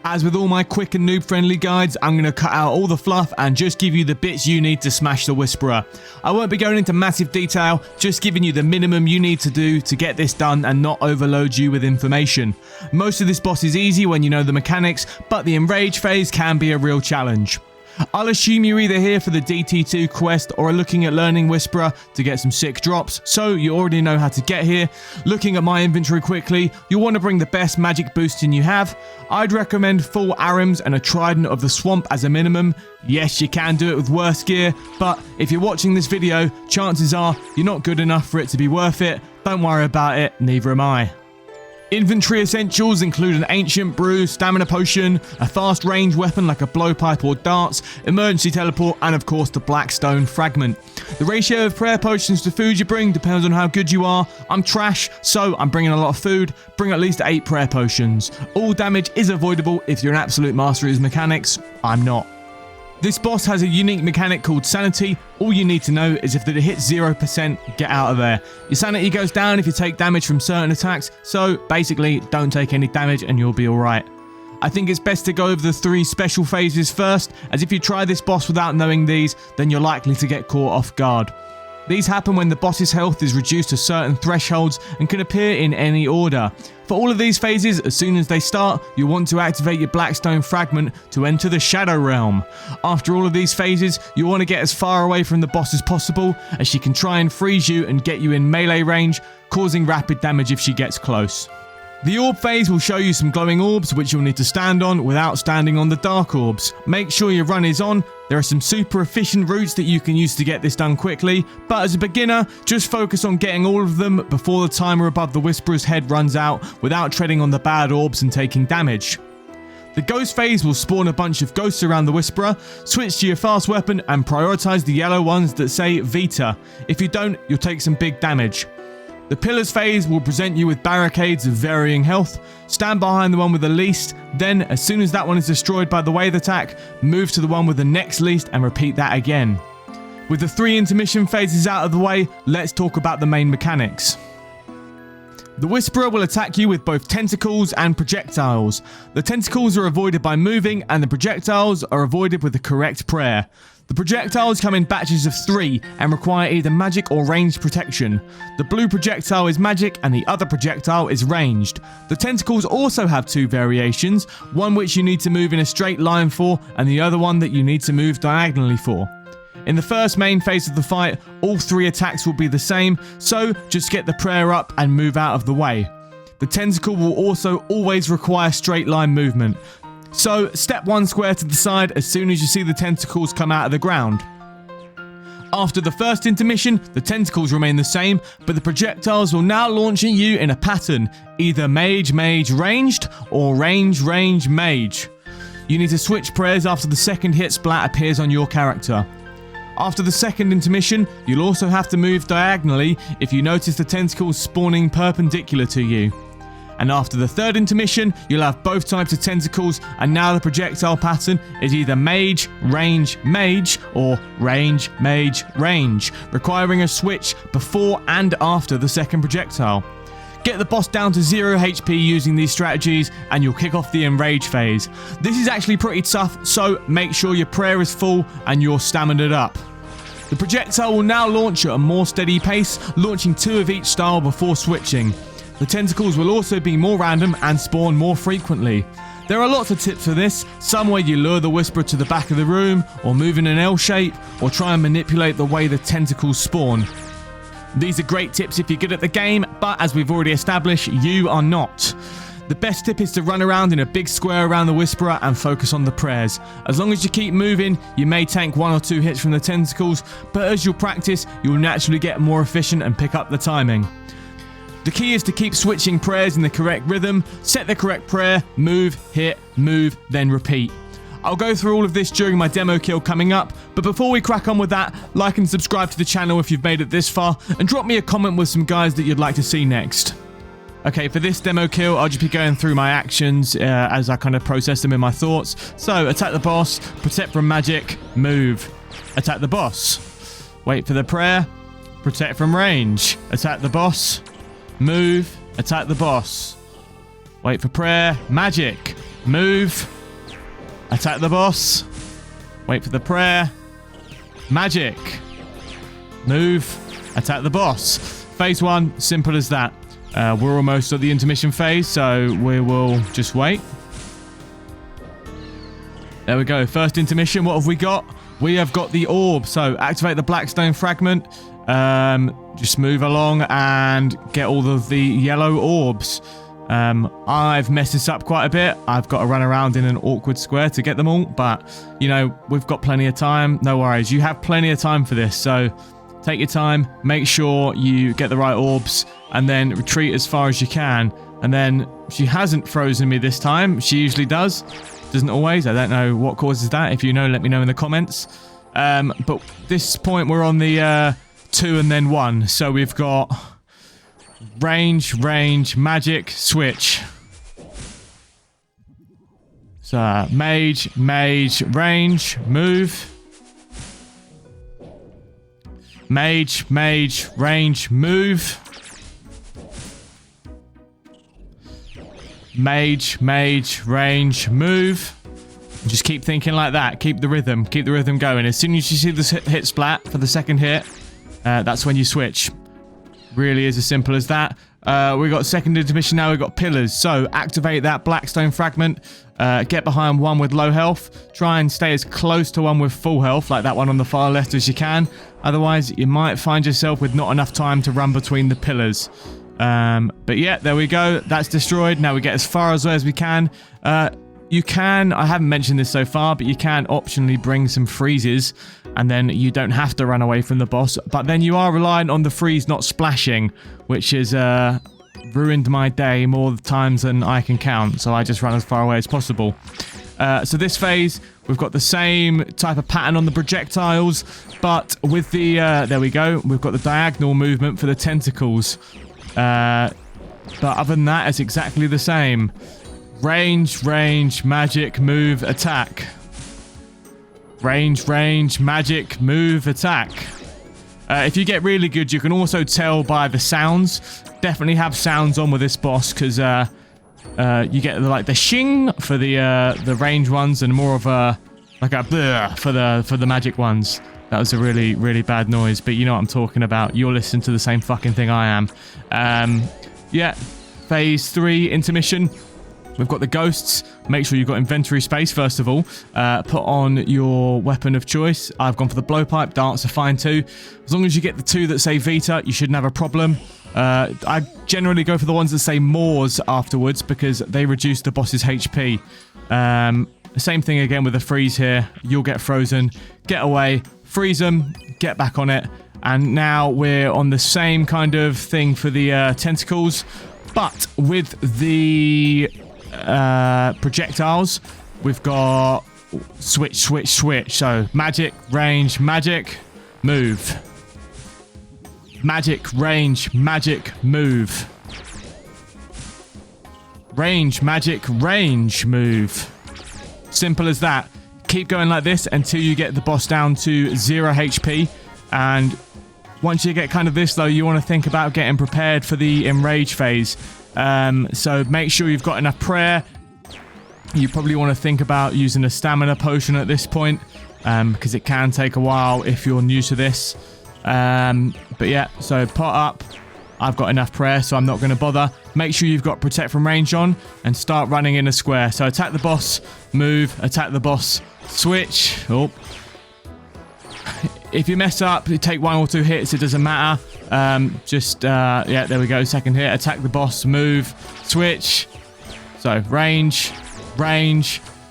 As with all my quick and noob friendly guides, I'm going to cut out all the fluff and just give you the bits you need to smash the Whisperer. I won't be going into massive detail, just giving you the minimum you need to do to get this done and not overload you with information. Most of this boss is easy when you know the mechanics, but the Enrage phase can be a real challenge. I'll assume you're either here for the DT2 quest or are looking at learning Whisperer to get some sick drops, so you already know how to get here. Looking at my inventory quickly, you'll want to bring the best magic boosting you have. I'd recommend full Arims and a Trident of the Swamp as a minimum. Yes, you can do it with worse gear, but if you're watching this video, chances are you're not good enough for it to be worth it. Don't worry about it, neither am I. Inventory essentials include an ancient brew, stamina potion, a fast range weapon like a blowpipe or darts, emergency teleport, and of course the black stone fragment. The ratio of prayer potions to food you bring depends on how good you are. I'm trash, so I'm bringing a lot of food. Bring at least 8 prayer potions. All damage is avoidable if you're an absolute master of his mechanics. I'm not. This boss has a unique mechanic called sanity. All you need to know is if it hits 0%, get out of there. Your sanity goes down if you take damage from certain attacks, so basically don't take any damage and you'll be alright. I think it's best to go over the 3 special phases first, as if you try this boss without knowing these, then you're likely to get caught off guard. These happen when the boss's health is reduced to certain thresholds and can appear in any order. For all of these phases, as soon as they start, you'll want to activate your Blackstone Fragment to enter the Shadow Realm. After all of these phases, you'll want to get as far away from the boss as possible, as she can try and freeze you and get you in melee range, causing rapid damage if she gets close. The orb phase will show you some glowing orbs which you'll need to stand on without standing on the dark orbs. Make sure your run is on. There are some super efficient routes that you can use to get this done quickly, but as a beginner, just focus on getting all of them before the timer above the Whisperer's head runs out without treading on the bad orbs and taking damage. The ghost phase will spawn a bunch of ghosts around the Whisperer. Switch to your fast weapon and prioritize the yellow ones that say Vita. If you don't, you'll take some big damage. The pillars phase will present you with barricades of varying health. Stand behind the one with the least, then as soon as that one is destroyed by the wave attack, move to the one with the next least and repeat that again. With the 3 intermission phases out of the way, let's talk about the main mechanics. The Whisperer will attack you with both tentacles and projectiles. The tentacles are avoided by moving and the projectiles are avoided with the correct prayer. The projectiles come in batches of 3 and require either magic or ranged protection. The blue projectile is magic and the other projectile is ranged. The tentacles also have 2 variations, one which you need to move in a straight line for and the other one that you need to move diagonally for. In the first main phase of the fight, all 3 attacks will be the same, so just get the prayer up and move out of the way. The tentacle will also always require straight line movement. So, step 1 square to the side as soon as you see the tentacles come out of the ground. After the first intermission, the tentacles remain the same, but the projectiles will now launch at you in a pattern, either mage, ranged, or range, mage. You need to switch prayers after the second hit splat appears on your character. After the second intermission, you'll also have to move diagonally if you notice the tentacles spawning perpendicular to you. And after the third intermission, you'll have both types of tentacles, and now the projectile pattern is either mage, range, mage, or range, mage, range, requiring a switch before and after the second projectile. Get the boss down to 0 HP using these strategies, and you'll kick off the Enrage phase. This is actually pretty tough, so make sure your prayer is full and you're stamina'd up. The projectile will now launch at a more steady pace, launching 2 of each style before switching. The tentacles will also be more random and spawn more frequently. There are lots of tips for this, some where you lure the Whisperer to the back of the room, or move in an L shape, or try and manipulate the way the tentacles spawn. These are great tips if you're good at the game, but as we've already established, you are not. The best tip is to run around in a big square around the Whisperer and focus on the prayers. As long as you keep moving, you may tank 1 or 2 hits from the tentacles, but as you'll practice, you'll naturally get more efficient and pick up the timing. The key is to keep switching prayers in the correct rhythm, set the correct prayer, move, hit, move, then repeat. I'll go through all of this during my demo kill coming up, but before we crack on with that, like and subscribe to the channel if you've made it this far, and drop me a comment with some guys that you'd like to see next. Okay, for this demo kill, I'll just be going through my actions as I kind of process them in my thoughts. So, attack the boss, protect from magic, move. Attack the boss. Wait for the prayer, protect from range. Attack the boss. Move, attack the boss. Wait for prayer, magic, move, Attack the boss. Wait for the prayer. Magic. Move. Attack the boss. Phase 1, simple as that. We're almost at the intermission phase, so we will just wait. There we go. First intermission. What have we got? We have got the orb. So activate the Blackstone fragment. Just move along and get all of the yellow orbs. I've messed this up quite a bit. I've got to run around in an awkward square to get them all, but you know, we've got plenty of time. No worries. You have plenty of time for this, so take your time, make sure you get the right orbs, and then retreat as far as you can. And then she hasn't frozen me this time. She usually does. Doesn't always. I don't know what causes that. If you know, let me know in the comments. But this point we're on the 2 and then 1. So we've got range, magic, switch. So mage, range, move. Mage, range, move. Mage, range, move. Just keep thinking like that. Keep the rhythm going. As soon as you see this hit splat for the second hit, that's when you switch. Really is as simple as that. We got second intermission now. We've got pillars. So activate that Blackstone fragment. Get behind one with low health. Try and stay as close to one with full health, like that one on the far left, as you can. Otherwise, you might find yourself with not enough time to run between the pillars. But yeah, there we go. That's destroyed. Now we get as far as we can. You can, I haven't mentioned this so far, but you can optionally bring some freezes, and then you don't have to run away from the boss. But then you are reliant on the freeze not splashing, which has ruined my day more times than I can count. So I just run as far away as possible. So this phase, we've got the same type of pattern on the projectiles, but with the, there we go, we've got the diagonal movement for the tentacles. But other than that, it's exactly the same. Range, magic, move, attack. Range, magic, move, attack. If you get really good, you can also tell by the sounds. Definitely have sounds on with this boss, because you get like the shing for the range ones, and more of a like a bleh for the magic ones. That was a really bad noise, but you know what I'm talking about. You're listening to the same fucking thing I am. Yeah, phase 3 intermission. We've got the ghosts. Make sure you've got inventory space, first of all. Put on your weapon of choice. I've gone for the blowpipe. Darts are fine too. As long as you get the 2 that say Vita, you shouldn't have a problem. I generally go for the ones that say Moors afterwards, because they reduce the boss's HP. Same thing again with the freeze here. You'll get frozen. Get away. Freeze them. Get back on it. And now we're on the same kind of thing for the tentacles. But with the projectiles, we've got switch. So magic, range, magic, move. Magic, range, magic, move. Range, magic, range, move. Simple as that. Keep going like this until you get the boss down to 0 HP. And once you get kind of this, though, you want to think about getting prepared for the Enrage phase. So make sure you've got enough prayer. You probably want to think about using a stamina potion at this point, because it can take a while if you're new to this. But yeah, so pot up. I've got enough prayer, so I'm not going to bother. Make sure you've got protect from range on, and start running in a square. So attack the boss, move, attack the boss, switch. Oh. If you mess up, you take 1 or 2 hits, it doesn't matter. Yeah, there we go. Second hit, attack the boss, move, switch. So range,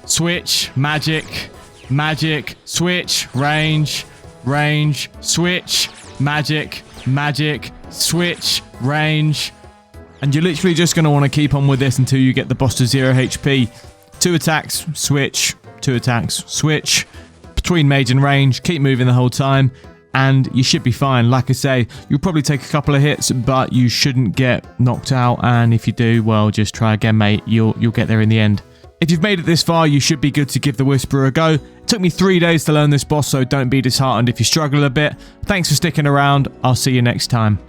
switch, magic, switch, range, switch, magic, switch, range. And you're literally just going to want to keep on with this until you get the boss to 0 HP. 2 attacks, switch, 2 attacks, switch. Between mage and range, keep moving the whole time, and you should be fine. Like I say, you'll probably take a couple of hits, but you shouldn't get knocked out, and if you do, well, just try again, mate. You'll get there in the end. If you've made it this far, you should be good to give the Whisperer a go. It took me 3 days to learn this boss, so don't be disheartened if you struggle a bit. Thanks for sticking around. I'll see you next time.